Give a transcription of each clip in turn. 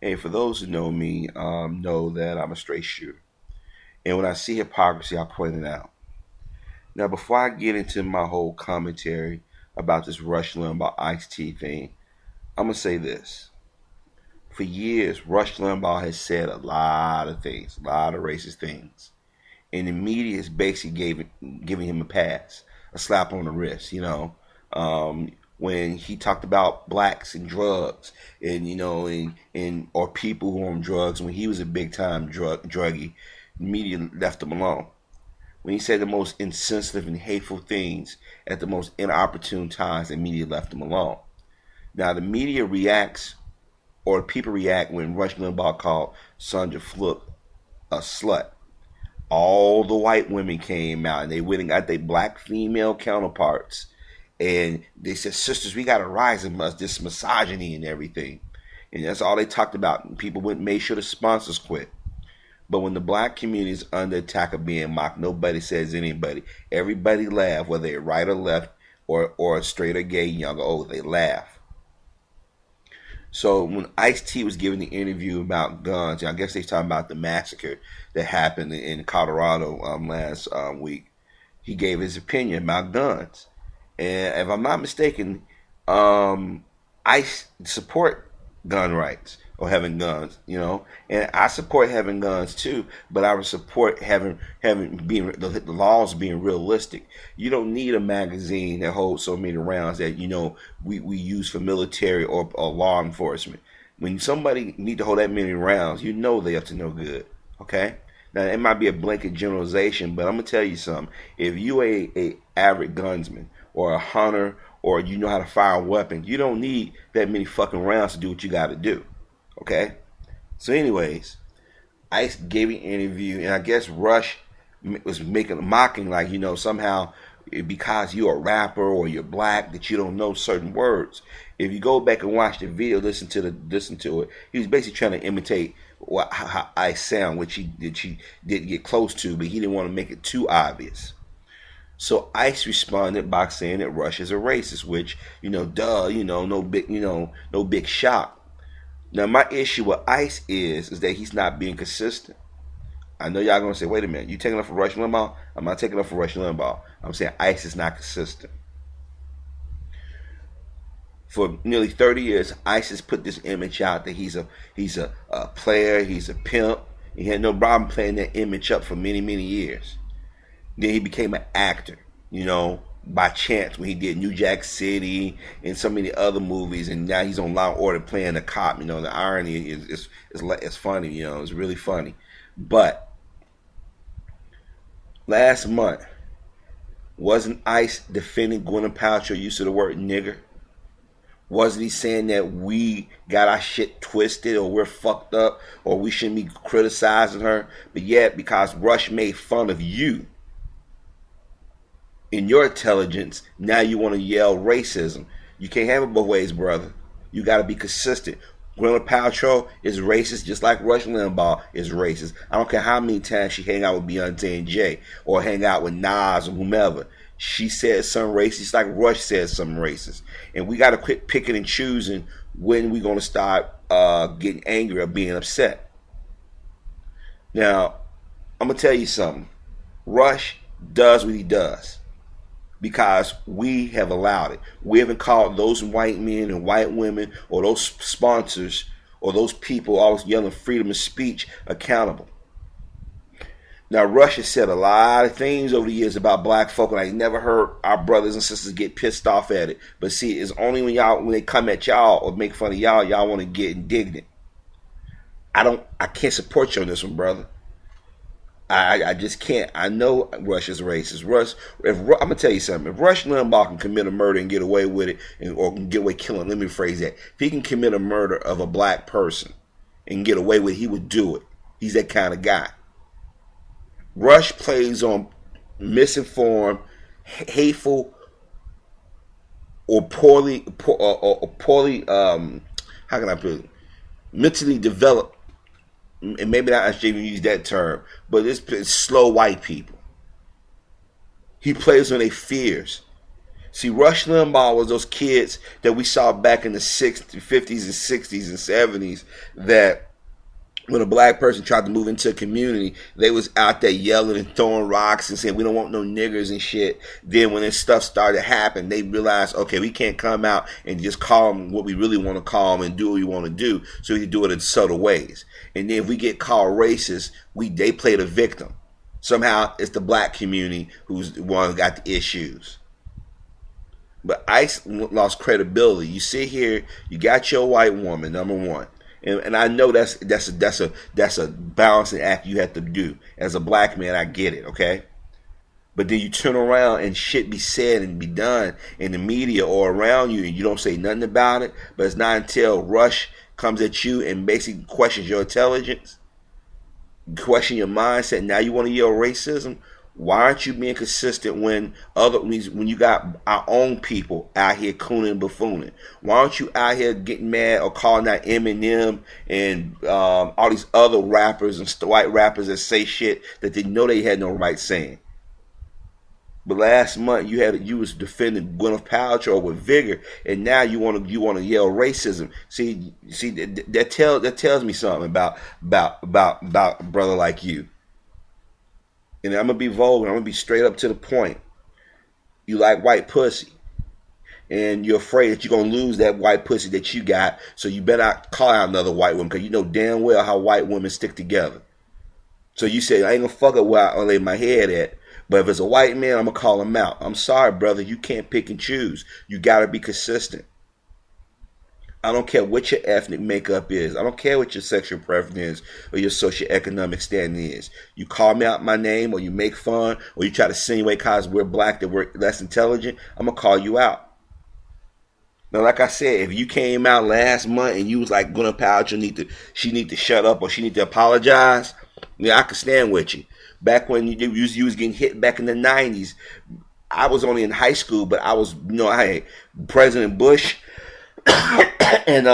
Hey, for those who know me, know that I'm a straight shooter. And when I see hypocrisy, I point it out. Now, before I get into my whole commentary about this Rush Limbaugh Ice-T thing, I'm going to say this. For years, Rush Limbaugh has said a lot of things, a lot of racist things. And the media is basically giving him a pass, a slap on the wrist, when he talked about blacks and drugs and or people who are on drugs when he was a big time druggie, the media left him alone. When he said the most insensitive and hateful things at the most inopportune times, the media left him alone. Now the media reacts, or people react when Rush Limbaugh called Sandra Fluke a slut. All the white women came out and they went and got their black female counterparts, and they said, sisters, we got to rise against this misogyny and everything. And that's all they talked about. And people went and made sure the sponsors quit. But when the black community is under attack of being mocked, nobody says anybody. Everybody laugh, whether they're right or left, or straight or gay, young or old, they laugh. So when Ice-T was giving the interview about guns, I guess they talking about the massacre that happened in Colorado last week, he gave his opinion about guns. And if I'm not mistaken, I support gun rights or having guns, and I support having guns too. But I would support having being the laws being realistic. You don't need a magazine that holds so many rounds that we use for military or law enforcement. When somebody need to hold that many rounds, they up to no good. Okay. Now it might be a blanket generalization, but I'm gonna tell you something. If you a average gunsman or a hunter, or you know how to fire a weapon, you don't need that many fucking rounds to do what you got to do. Okay? So anyways, Ice gave an interview, and I guess Rush was mocking, like, somehow because you're a rapper or you're black that you don't know certain words. If you go back and watch the video, listen to it, he was basically trying to imitate how Ice sound, which he did get close to, but he didn't want to make it too obvious. So Ice responded by saying that Rush is a racist, which, no big shock. Now my issue with Ice is that he's not being consistent. I know y'all gonna say, wait a minute, you taking up for Rush Limbaugh? I'm not taking up for Rush Limbaugh. I'm saying Ice is not consistent. For nearly 30 years, Ice has put this image out that he's a player, he's a pimp. He had no problem playing that image up for many, many years. Then he became an actor, by chance when he did New Jack City and so many other movies, and now he's on Law and Order playing a cop. The irony is funny, it's really funny. But last month, wasn't Ice defending Gwyneth Paltrow use of the word nigger? Wasn't he saying that we got our shit twisted, or we're fucked up, or we shouldn't be criticizing her? But yet, because Rush made fun of you in your intelligence, now you want to yell racism. You can't have it both ways, brother. You got to be consistent. Gwyneth Paltrow is racist just like Rush Limbaugh is racist. I don't care how many times she hang out with Beyonce and Jay, or hang out with Nas or whomever. She said something racist like Rush said something racist. And we got to quit picking and choosing when we're going to start getting angry or being upset. Now, I'm going to tell you something. Rush does what he does because we have allowed it. We haven't called those white men and white women or those sponsors or those people always yelling freedom of speech accountable. Now, Rush has said a lot of things over the years about black folk, and I never heard our brothers and sisters get pissed off at it. But see, it's only when they come at y'all or make fun of y'all want to get indignant. I can't support you on this one, brother. I just can't. I know Rush is racist. I'm gonna tell you something. If Rush Limbaugh can commit a murder and get away with it, or can get away killing, let me rephrase that. If he can commit a murder of a black person and get away with it, he would do it. He's that kind of guy. Rush plays on misinformed, hateful, or poorly, how can I put it? Mentally developed. And maybe not I should even use that term, but it's slow white people. He plays on their fears. See, Rush Limbaugh was those kids that we saw back in the 60s, 50s and 60s and 70s that when a black person tried to move into a community, they was out there yelling and throwing rocks and saying, we don't want no niggers and shit. Then when this stuff started to happen, they realized, okay, we can't come out and just call them what we really want to call them and do what we want to do. So we can do it in subtle ways. And then if we get called racist, they play the victim. Somehow it's the black community who's the one who got the issues. But ICE lost credibility. You sit here, you got your white woman, number one. And I know that's a balancing act you have to do. As a black man, I get it, okay? But then you turn around and shit be said and be done in the media or around you and you don't say nothing about it. But it's not until Rush comes at you and basically questions your intelligence, question your mindset. Now you want to yell racism? Why aren't you being consistent when you got our own people out here cooning and buffooning? Why aren't you out here getting mad or calling out Eminem and all these other rappers and white rappers that say shit that they know they had no right saying? But last month you was defending Gwyneth Paltrow with vigor, and now you want to yell racism. See that tells me something about a brother like you. And I'm going to be vulgar. I'm going to be straight up to the point. You like white pussy. And you're afraid that you're going to lose that white pussy that you got. So you better not call out another white woman. Because you know damn well how white women stick together. So you say, I ain't going to fuck up where I lay my head at. But if it's a white man, I'm going to call him out. I'm sorry, brother. You can't pick and choose. You got to be consistent. I don't care what your ethnic makeup is. I don't care what your sexual preference is or your socioeconomic standing is. You call me out my name or you make fun or you try to insinuate because we're black that we're less intelligent, I'm going to call you out. Now, like I said, if you came out last month and you was like, Gwyneth Paltrow she need to shut up or she need to apologize, yeah, I could stand with you. Back when you was getting hit back in the 90s, I was only in high school, but I was, I had President Bush and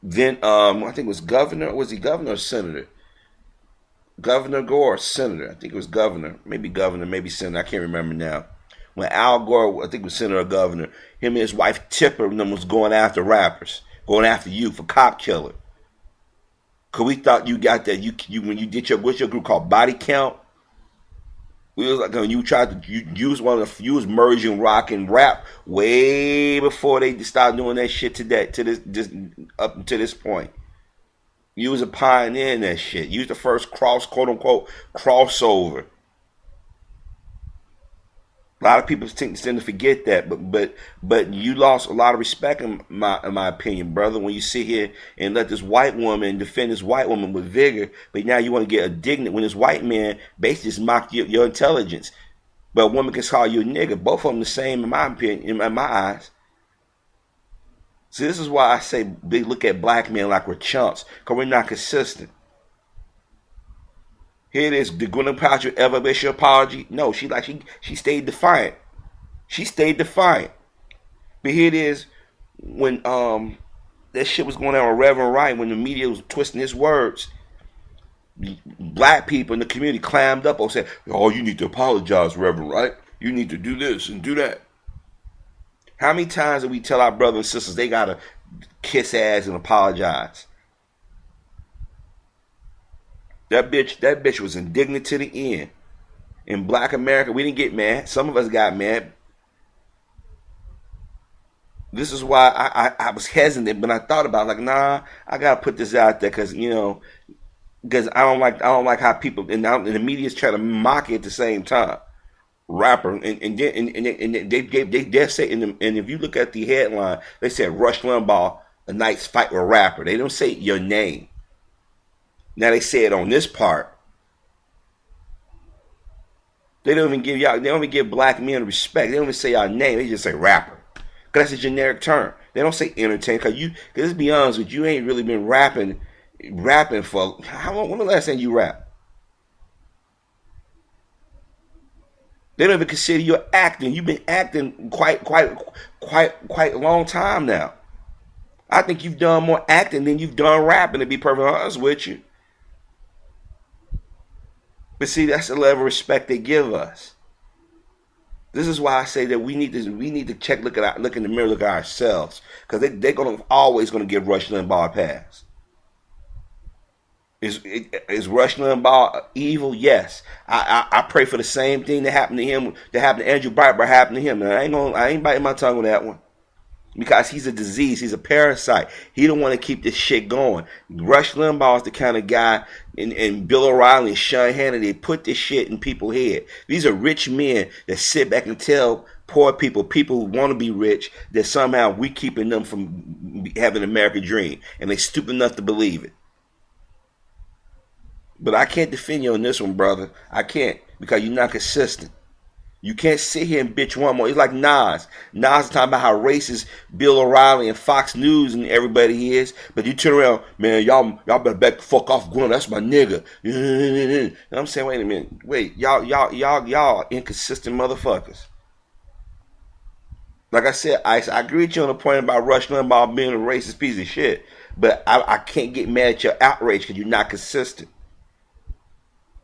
then I think it was governor. Was he governor or senator? Governor Gore, senator. I think it was governor, maybe senator. I can't remember now. When Al Gore, I think it was senator or governor, him and his wife Tipper and them was going after rappers, going after you for cop killer. Cause we thought you got that. You when you did what's your group called Body Count? We was like when you tried to you was merging rock and rap way before they started doing that shit up to this point. You was a pioneer in that shit. You was the first quote unquote crossover. A lot of people tend to forget that, but you lost a lot of respect in my opinion, brother, when you sit here and let this white woman defend this white woman with vigor, but now you want to get indignant when this white man basically just mocked your intelligence. But a woman can call you a nigga. Both of them the same in my opinion, in my eyes. So this is why I say they look at black men like we're chumps, because we're not consistent. Here it is. Did Gwyneth Paltrow ever miss your apology? No, she stayed defiant. She stayed defiant. But here it is when that shit was going on with Reverend Wright, when the media was twisting his words. Black people in the community clammed up and said, "Oh, you need to apologize, Reverend Wright. You need to do this and do that." How many times do we tell our brothers and sisters they gotta kiss ass and apologize? That bitch was indignant to the end. In black America, we didn't get mad. Some of us got mad. This is why I was hesitant, but I thought about it, like, nah, I gotta put this out there because because I don't like how people and the media's trying to mock it at the same time. Rapper and they say and if you look at the headline, they said Rush Limbaugh a night's fight with a rapper. They don't say your name. Now they say it on this part. They don't even give black men respect. They don't even say our name. They just say rapper. Because that's a generic term. They don't say entertainer. Because let's be honest with you, ain't really been rapping for how long? When the last time you rap? They don't even consider you acting. You've been acting quite a long time now. I think you've done more acting than you've done rapping, to be perfectly honest with you. But see, that's the level of respect they give us. This is why I say that we need to check, look in the mirror, look at ourselves, because they're gonna always gonna give Rush Limbaugh a pass. Is Rush Limbaugh evil? Yes. I pray for the same thing that happened to him, that happened to Andrew Breitbart, happened to him. And I ain't biting my tongue on that one. Because he's a disease, he's a parasite. He don't want to keep this shit going. Rush Limbaugh is the kind of guy, and Bill O'Reilly and Sean Hannity put this shit in people's head. These are rich men that sit back and tell poor people who want to be rich, that somehow we keeping them from having an American dream, and they stupid enough to believe it. But I can't defend you on this one, brother. I can't, because you're not consistent. You can't sit here and bitch one more. It's like Nas. Nas is talking about how racist Bill O'Reilly and Fox News and everybody is. But you turn around, man, y'all better back the fuck off Gwen. That's my nigga. And I'm saying, wait a minute. Wait, y'all inconsistent motherfuckers. Like I said, I agree with you on the point about Rush Limbaugh being a racist piece of shit. But I can't get mad at your outrage because you're not consistent.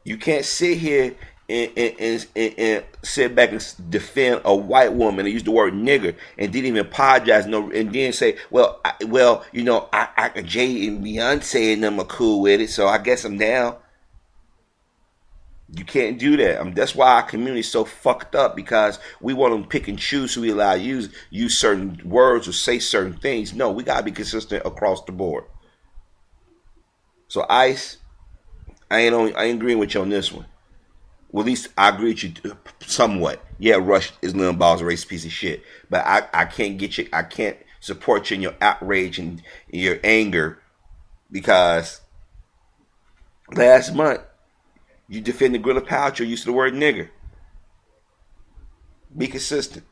You can't sit here and sit back and defend a white woman and use the word nigger and didn't even apologize, and then say, Jay and Beyonce and them are cool with it, so I guess I'm down. You can't do that. That's why our community is so fucked up, because we want to pick and choose who we allow to use certain words or say certain things. No, we gotta be consistent across the board. So Ice, I ain't agreeing with you on this one. Well, at least I agree with you somewhat. Yeah, Rush is Limbaugh's a racist piece of shit. But I can't get you. I can't support you in your outrage and your anger, because last month you defended Gwyneth Paltrow use of the word nigger. Be consistent.